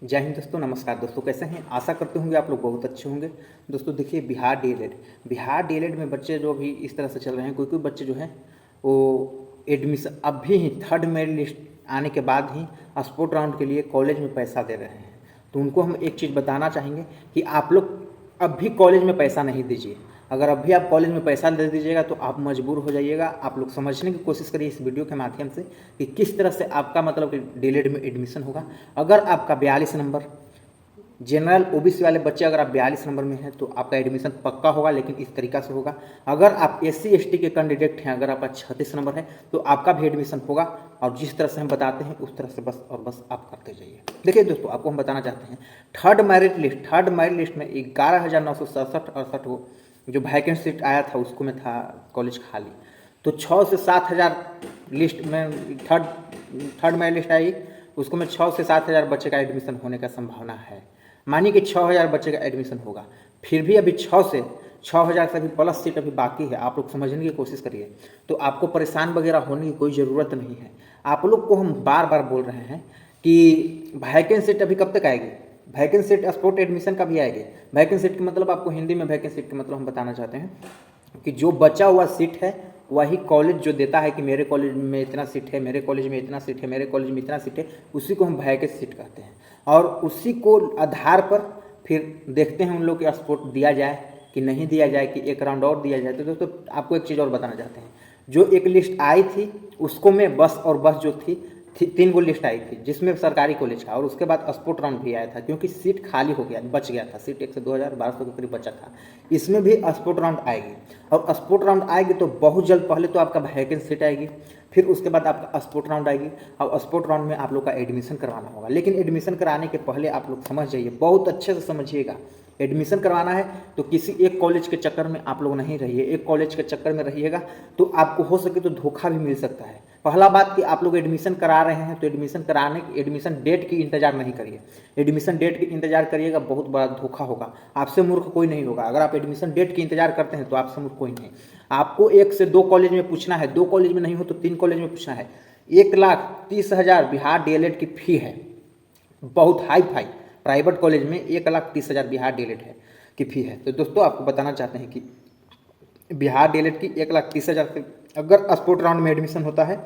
जय हिंद दोस्तों, नमस्कार दोस्तों। कैसे हैं? आशा करते होंगे आप लोग बहुत अच्छे होंगे। दोस्तों देखिए, बिहार डीएलएड में बच्चे जो अभी इस तरह से चल रहे हैं, कोई बच्चे जो हैं वो एडमिशन अभी ही थर्ड मेरिट लिस्ट आने के बाद ही स्पोर्ट राउंड के लिए कॉलेज में पैसा दे रहे हैं। तो उनको हम एक चीज़ बताना चाहेंगे कि आप लोग अब भी कॉलेज में पैसा नहीं दीजिए। अगर अभी आप कॉलेज में पैसा दे दीजिएगा तो आप मजबूर हो जाइएगा। आप लोग समझने की कोशिश करिए इस वीडियो के माध्यम से कि किस तरह से आपका मतलब कि डीएलएड में एडमिशन होगा। अगर आपका 42 नंबर जनरल ओबीसी वाले बच्चे, अगर आप 42 नंबर में हैं तो आपका एडमिशन पक्का होगा, लेकिन इस तरीका से होगा। अगर आप एससी एसटी के कैंडिडेट हैं, अगर आपका 36 नंबर है तो आपका भी एडमिशन होगा। और जिस तरह से हम बताते हैं उस तरह से बस और बस आप करते जाइए। देखिए दोस्तों, आपको हम बताना चाहते हैं थर्ड मेरिट लिस्ट में 11,967 वो जो वैकेंट सीट आया था उसको में था कॉलेज खाली। तो 6 से 7 हज़ार लिस्ट में थर्ड मेरिट लिस्ट आई, उसको में 6 से 7 हज़ार बच्चे का एडमिशन होने का संभावना है। मानिए कि 6 हज़ार बच्चे का एडमिशन होगा, फिर भी अभी 6 हज़ार से अभी प्लस सीट अभी बाकी है। आप लोग समझने की कोशिश करिए। तो आपको परेशान वगैरह होने की कोई ज़रूरत नहीं है। आप लोग को हम बार बार बोल रहे हैं कि वैकेंट सीट अभी कब तक आएगी। वैकेंट सीट स्पोर्ट एडमिशन का भी आएगी। वैकेंट सीट का मतलब आपको हिंदी में वैकेंट सीट का मतलब हम बताना चाहते हैं कि जो बचा हुआ सीट है वही कॉलेज जो देता है कि मेरे कॉलेज में इतना सीट है, मेरे कॉलेज में इतना सीट है, मेरे कॉलेज में इतना सीट है, उसी को हम वैकेंट सीट कहते हैं। और उसी को आधार पर फिर देखते हैं उन लोग के स्पोर्ट दिया जाए कि नहीं दिया जाए, कि एक राउंड और दिया जाए। तो दोस्तों आपको एक चीज़ और बताना चाहते हैं, जो एक लिस्ट आई थी उसको में बस जो थी 3 गो लिस्ट आई थी, जिसमें सरकारी कॉलेज का, और उसके बाद स्पोर्ट राउंड भी आया था क्योंकि सीट खाली हो गया, बच गया था सीट। 1 से 2,1200 के करीब बचा था। इसमें भी स्पोर्ट राउंड आएगी, और स्पोर्ट राउंड आएगी तो बहुत जल्द पहले तो आपका वैकेंट सीट आएगी, फिर उसके बाद आपका स्पोर्ट राउंड आएगी, और स्पोर्ट राउंड में आप लोग का एडमिशन करवाना होगा। लेकिन एडमिशन कराने के पहले आप लोग समझ जाइए, बहुत अच्छे से समझिएगा। एडमिशन करवाना है तो किसी एक कॉलेज के चक्कर में आप लोग नहीं रहिए। एक कॉलेज के चक्कर में रहिएगा तो आपको हो सके तो धोखा भी मिल सकता है। पहला बात कि आप लोग एडमिशन करा रहे हैं तो एडमिशन डेट की इंतजार नहीं करिए। एडमिशन डेट की इंतजार करिएगा, बहुत बड़ा धोखा होगा। आपसे मूर्ख कोई नहीं होगा। अगर आप एडमिशन डेट की इंतजार करते हैं तो आपसे मूर्ख कोई नहीं। आपको 1 से 2 कॉलेज में पूछना है, 2 कॉलेज में नहीं हो तो 3 कॉलेज में पूछना है। 1,30,000 बिहार डीएलएड की फी है, बहुत हाई फाई। प्राइवेट कॉलेज में 1,30,000 बिहार डीएलएड है की फी है। तो दोस्तों आपको बताना चाहते हैं कि बिहार डीएलएड की 1,30,000 से अगर स्पोर्ट राउंड में एडमिशन होता है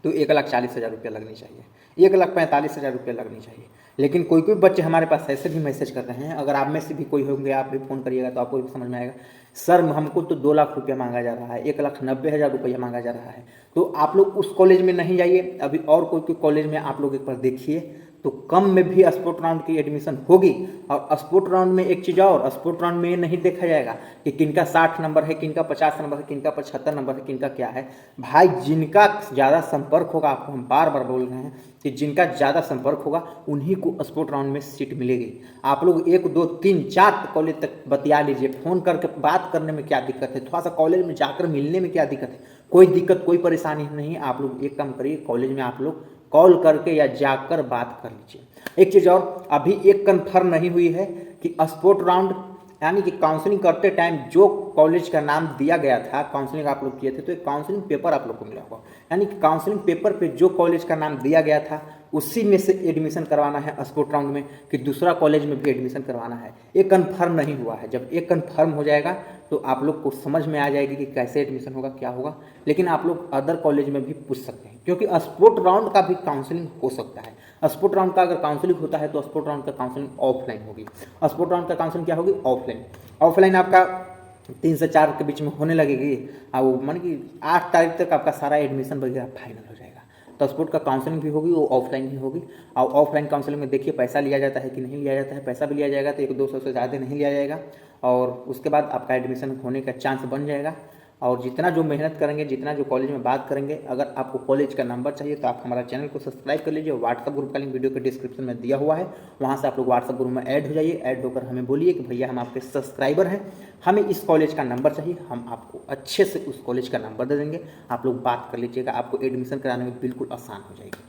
तो 1,40,000 रुपया लगनी चाहिए, 1,45,000 रुपया लगनी चाहिए। लेकिन कोई बच्चे हमारे पास ऐसे भी मैसेज कर रहे हैं, अगर आप में से भी कोई होंगे, आप भी फ़ोन करिएगा तो आपको भी समझ में आएगा, सर हमको तो 2 लाख रुपया मांगा जा रहा है, 1,90,000 रुपया मांगा जा रहा है। तो आप लोग उस कॉलेज में नहीं जाइए। अभी और कोई कॉलेज में आप लोग एक बार देखिए, तो कम में भी स्पोर्ट राउंड की एडमिशन होगी। और स्पोर्ट राउंड में एक चीज़ और, स्पोर्ट राउंड में ये नहीं देखा जाएगा कि किनका 60 नंबर है, किनका 50 नंबर है, किनका 75 नंबर है, किनका क्या है। भाई जिनका ज़्यादा संपर्क होगा, आपको हम बार बार बोल रहे हैं कि जिनका ज़्यादा संपर्क होगा उन्हीं को स्पोर्ट राउंड में सीट मिलेगी। आप लोग 1, 2, 3, 4 कॉलेज तक बतिया लीजिए। फ़ोन करके बात करने में क्या दिक्कत है, थोड़ा सा कॉलेज में जाकर मिलने में क्या दिक्कत है, कोई दिक्कत कोई परेशानी नहीं। आप लोग एक काम करिए, कॉलेज में आप लोग कॉल करके या जाकर बात कर लीजिए। एक चीज़ और, अभी एक कन्फर्म नहीं हुई है कि स्पोर्ट राउंड यानी कि काउंसलिंग करते टाइम जो कॉलेज का नाम दिया गया था, काउंसलिंग आप लोग किए थे तो एक काउंसलिंग पेपर आप लोग को मिला होगा, यानी कि काउंसलिंग पेपर पे जो कॉलेज का नाम दिया गया था उसी में से एडमिशन करवाना है स्पोर्ट राउंड में, कि दूसरा कॉलेज में भी एडमिशन करवाना है। ये कन्फर्म नहीं हुआ है। जब एक कन्फर्म हो जाएगा तो आप लोग को समझ में आ जाएगी कि कैसे एडमिशन होगा, क्या होगा। लेकिन आप लोग अदर कॉलेज में भी पूछ सकते हैं, क्योंकि स्पोर्ट राउंड का भी काउंसलिंग हो सकता है। स्पोर्ट राउंड का अगर काउंसलिंग होता है तो स्पोर्ट राउंड का काउंसलिंग ऑफलाइन होगी। स्पोर्ट राउंड का काउंसलिंग क्या होगी? ऑफलाइन आपका 3 से 4 के बीच में होने लगेगी। और वो मान कि 8 तारीख तक आपका सारा एडमिशन वगैरह फाइनल हो जाएगा। तो स्पोर्ट का काउंसलिंग भी होगी, वो ऑफलाइन ही होगी। और ऑफलाइन काउंसलिंग में देखिए पैसा लिया जाता है कि नहीं लिया जाता है। पैसा भी लिया जाएगा तो 100-200 से ज़्यादा नहीं लिया जाएगा, और उसके बाद आपका एडमिशन होने का चांस बन जाएगा। और जितना जो मेहनत करेंगे, जितना जो कॉलेज में बात करेंगे, अगर आपको कॉलेज का नंबर चाहिए तो आप हमारा चैनल को सब्सक्राइब कर लीजिए। व्हाट्सअप ग्रुप का लिंक वीडियो के डिस्क्रिप्शन में दिया हुआ है, वहाँ से आप लोग व्हाट्सअप ग्रुप में ऐड हो जाइए। ऐड होकर हमें बोलिए कि भैया हम आपके सब्सक्राइबर हैं, हमें इस कॉलेज का नंबर चाहिए, हम आपको अच्छे से उस कॉलेज का नंबर दे देंगे। आप लोग बात कर लीजिएगा, आपको एडमिशन कराने में बिल्कुल आसान हो जाएगी।